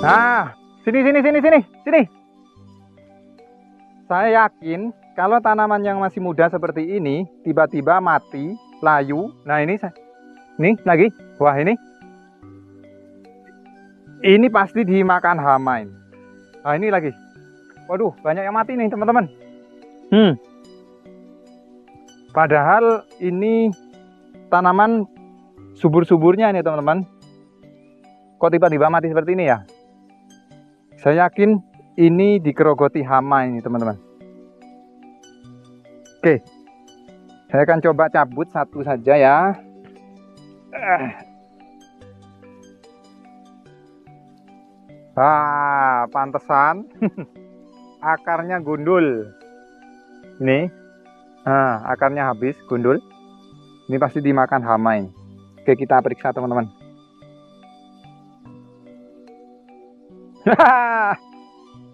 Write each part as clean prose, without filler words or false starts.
Nah, sini. Saya yakin kalau tanaman yang masih muda seperti ini tiba-tiba mati, layu. Nah, ini lagi. Wah, ini pasti dimakan hama ini. Nah, ini lagi. Waduh, banyak yang mati nih, teman-teman. Padahal ini tanaman subur-suburnya ini, teman-teman. Kok tiba-tiba mati seperti ini ya? Saya yakin ini digerogoti hama ini, teman-teman. Oke, saya akan coba cabut satu saja ya. Pantesan akarnya gundul. Ini, akarnya habis gundul. Ini pasti dimakan hama ini. Oke, kita periksa, teman-teman.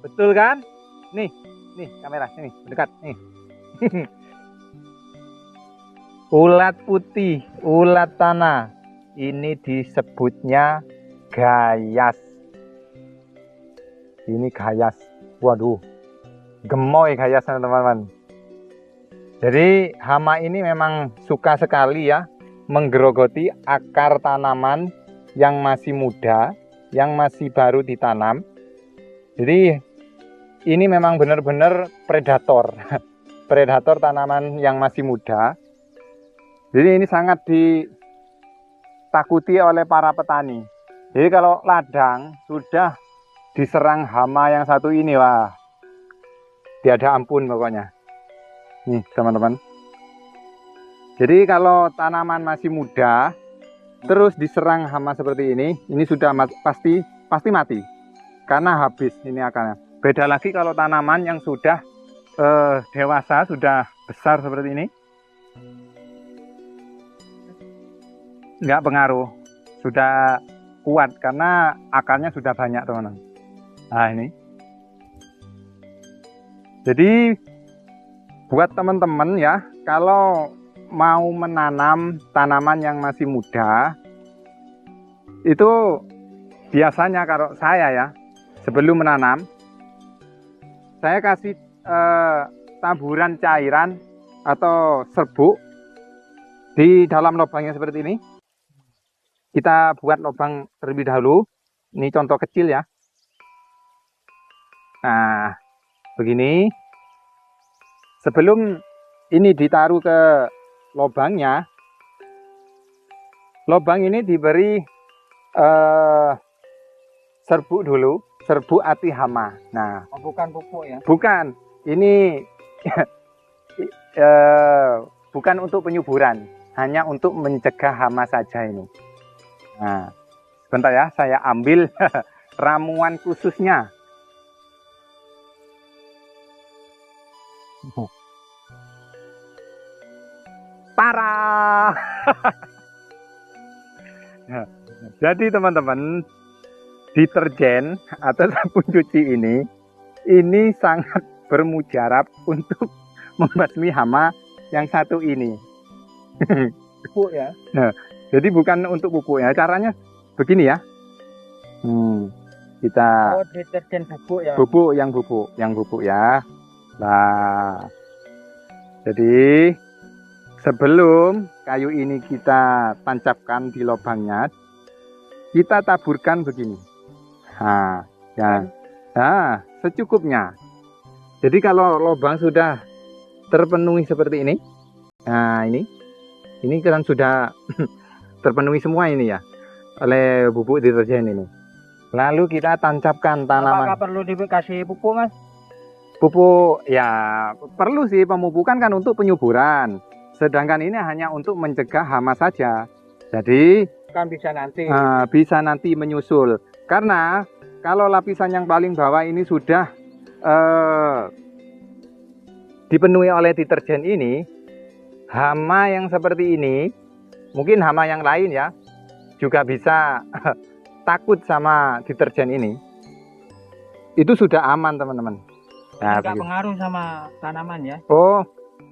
Betul kan? Nih kamera sini dekat nih. Ulat putih, ulat tanah. Ini disebutnya gayas. Ini gayas. Waduh, gemoy gayas, teman-teman. Jadi hama ini memang suka sekali ya menggerogoti akar tanaman yang masih muda, yang masih baru ditanam. Jadi ini memang benar-benar predator. Predator tanaman yang masih muda. Jadi ini sangat ditakuti oleh para petani. Jadi kalau ladang sudah diserang hama yang satu ini, wah, tiada ampun pokoknya. Nih, teman-teman. Jadi kalau tanaman masih muda terus diserang hama seperti ini sudah pasti mati karena habis ini akarnya. Beda lagi kalau tanaman yang sudah dewasa, sudah besar seperti ini, nggak pengaruh, sudah kuat karena akarnya sudah banyak, teman-teman. Nah, ini jadi buat teman-teman ya, kalau mau menanam tanaman yang masih muda, itu biasanya kalau saya ya, sebelum menanam, saya kasih taburan cairan atau serbuk di dalam lubangnya seperti ini. Kita buat lubang terlebih dahulu. Ini contoh kecil ya. Nah, begini. Sebelum ini ditaruh ke lubangnya, lubang ini diberi serbuk dulu, serbuk anti hama. Nah, bukan pupuk ya? Bukan, ini bukan untuk penyuburan, hanya untuk mencegah hama saja ini. Nah, sebentar ya, saya ambil ramuan khususnya. Parah. Jadi teman-teman, deterjen atau sabun cuci ini sangat bermujarab untuk membasmi hama yang satu ini. Pupuk ya? Nah, jadi bukan untuk pupuk ya. Caranya begini ya. Kita deterjen bubuk ya? Yang bubuk ya. Nah, jadi sebelum kayu ini kita tancapkan di lubangnya, kita taburkan begini. Nah, ya. Nah, secukupnya. Jadi kalau lubang sudah terpenuhi seperti ini, nah ini kan sudah terpenuhi semua ini ya oleh bubuk deterjen ini. Lalu kita tancapkan tanaman. Apakah perlu dikasih pupuk, Mas? Pupuk ya perlu sih, pemupukan kan untuk penyuburan. Sedangkan ini hanya untuk mencegah hama saja. Jadi kan bisa nanti menyusul. Karena kalau lapisan yang paling bawah ini sudah dipenuhi oleh deterjen ini, hama yang seperti ini, mungkin hama yang lain ya, juga bisa takut sama deterjen ini. Itu sudah aman, teman-teman. Nah, tidak pengaruh sama tanaman ya? Oh,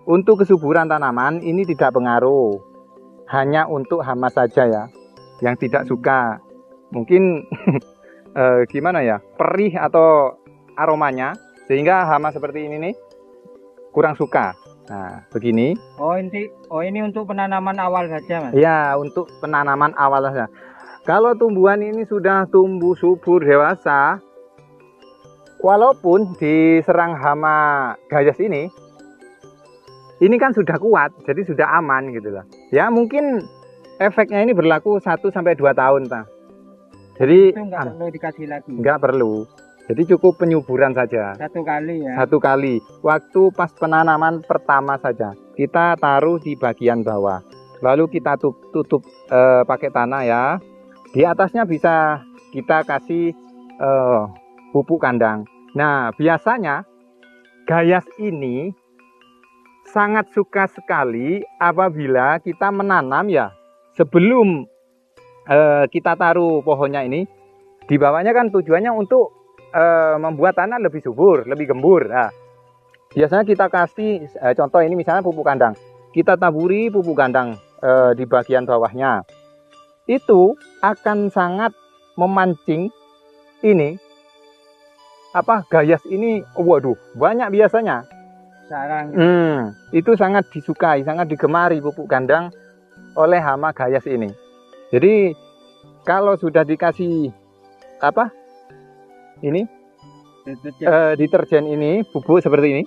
untuk kesuburan tanaman ini tidak pengaruh. Hanya untuk hama saja ya, yang tidak suka. Mungkin gimana ya, perih atau aromanya, sehingga hama seperti ini nih kurang suka. Nah, begini. Oh ini untuk penanaman awal saja, Mas. Ya, untuk penanaman awal saja. Kalau tumbuhan ini sudah tumbuh subur dewasa, walaupun diserang hama gayas ini kan sudah kuat, jadi sudah aman gitu lah. Ya, mungkin efeknya ini berlaku 1 sampai 2 tahun, Pak. Jadi Itu nggak perlu dikasih lagi. nggak perlu. Jadi cukup penyuburan saja. 1 kali ya. 1 kali. Waktu pas penanaman pertama saja. Kita taruh di bagian bawah. Lalu kita tutup pakai tanah ya. Di atasnya bisa kita kasih pupuk kandang. Nah, biasanya gayas ini sangat suka sekali apabila kita menanam ya. Sebelum kita taruh pohonnya ini, di bawahnya kan tujuannya untuk membuat tanah lebih subur, lebih gembur. Nah, biasanya kita kasih contoh ini misalnya pupuk kandang. Kita taburi pupuk kandang di bagian bawahnya. Itu akan sangat memancing ini gayas ini. Waduh, banyak biasanya. Sarang. Itu sangat disukai, sangat digemari pupuk kandang oleh hama gayas ini. Jadi kalau sudah dikasih ini deterjen ini, bubuk seperti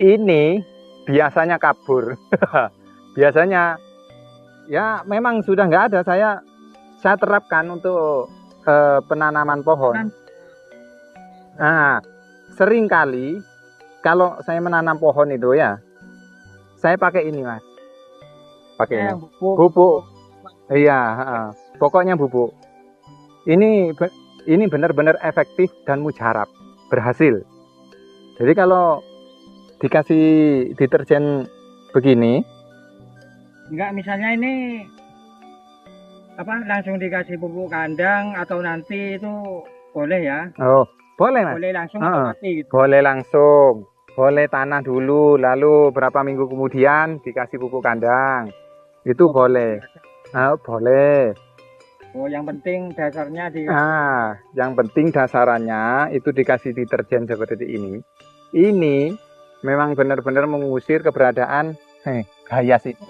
ini biasanya kabur. Biasanya ya memang sudah nggak ada. Saya terapkan untuk penanaman pohon. Nah, seringkali kalau saya menanam pohon itu ya, saya pakai ini, Mas. Pakai ini. Bubuk. Iya, pokoknya bubuk. Ini benar-benar efektif dan mujarab, berhasil. Jadi kalau dikasih deterjen begini, enggak, misalnya ini langsung dikasih pupuk kandang atau nanti itu boleh ya? Oh, boleh, Mas. Boleh langsung atau mati gitu? Boleh langsung. Boleh tanah dulu, lalu berapa minggu kemudian dikasih pupuk kandang. Itu boleh. Boleh. Oh, yang penting dasarnya yang penting dasarannya itu dikasih deterjen seperti ini. Ini memang benar-benar mengusir keberadaan gayas itu.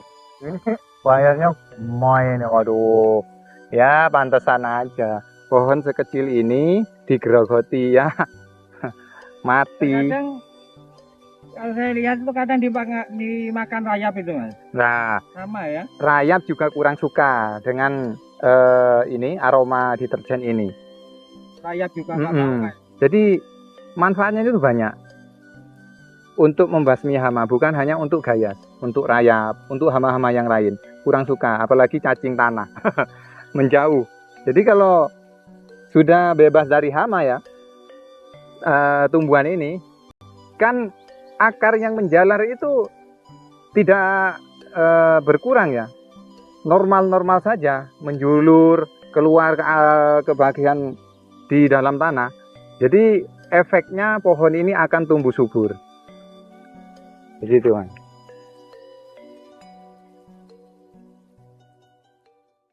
Gayasnya main, waduh. Ya, pantesan aja. Pohon sekecil ini digerogoti ya. Mati. Kadang kalau saya lihat itu kadang dimakan rayap itu, Mas. Nah, sama ya. Rayap juga kurang suka dengan ini aroma deterjen ini. Rayap juga nggak mau. Jadi manfaatnya itu banyak untuk membasmi hama, bukan hanya untuk gayas, untuk rayap, untuk hama-hama yang lain. Kurang suka, apalagi cacing tanah. Menjauh. Jadi kalau sudah bebas dari hama ya, tumbuhan ini kan akar yang menjalar itu tidak berkurang ya, normal-normal saja, menjulur keluar ke bagian di dalam tanah. Jadi efeknya pohon ini akan tumbuh subur. Begitu, Mas.